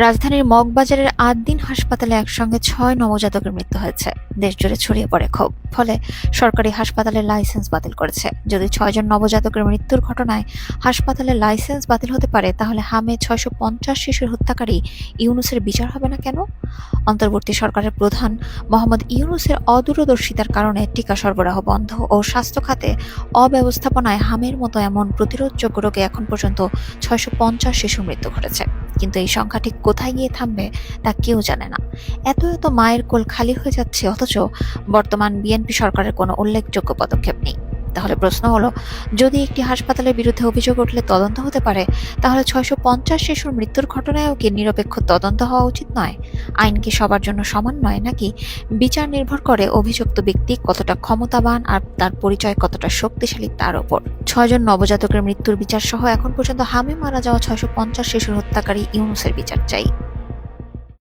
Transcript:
রাজধানীর মগবাজারের ৮ দিন হাসপাতালে একসঙ্গে ৬ নবজাতকের মৃত্যু হয়েছে। দেশজুড়ে ছড়িয়ে পড়ে ক্ষোভ। ফলে সরকারি হাসপাতালের লাইসেন্স বাতিল করেছে। যদি ৬ জন নবজাতকের মৃত্যুর ঘটনায় হাসপাতালের লাইসেন্স বাতিল হতে পারে, তাহলে হামে ৬৫০ শিশুর হত্যাকারী ইউনূসের বিচার হবে না কেন? অন্তর্বর্তী সরকারের প্রধান মোহাম্মদ ইউনূসের অদূরদর্শিতার কারণে টিকা সরবরাহ বন্ধ ও স্বাস্থ্য খাতে অব্যবস্থাপনায় হামের মতো এমন প্রতিরোধযোগ্য রোগে এখন পর্যন্ত ৬৫০ শিশুর মৃত্যু ঘটেছে। কিন্তু এই সংখ্যা ঠিক কোথায় গিয়ে থামবে তা কেউ জানে না। এত এত মায়ের কোল খালি হয়ে যাচ্ছে, অথচ বর্তমান বিএনপি সরকারের কোনো উল্লেখযোগ্য পদক্ষেপ নেই। তাহলে প্রশ্ন হলো, যদি একটি হাসপাতালের বিরুদ্ধে অভিযোগ উঠলে তদন্ত হতে পারে, তাহলে ৬৫০ শিশুর মৃত্যুর ঘটনায়ও কি নিরপেক্ষ তদন্ত হওয়া উচিত নয়? আইন কি সবার জন্য সমান নয়, নাকি বিচার নির্ভর করে অভিযুক্ত ব্যক্তি কতটা ক্ষমতাবান আর তার পরিচয় কতটা শক্তিশালী তার ওপর? ৬ জন নবজাতকের মৃত্যুর বিচার সহ এখন পর্যন্ত হামে মারা যাওয়া ৬৫০ শিশুর হত্যাকারী ইউনূসের বিচার চাই।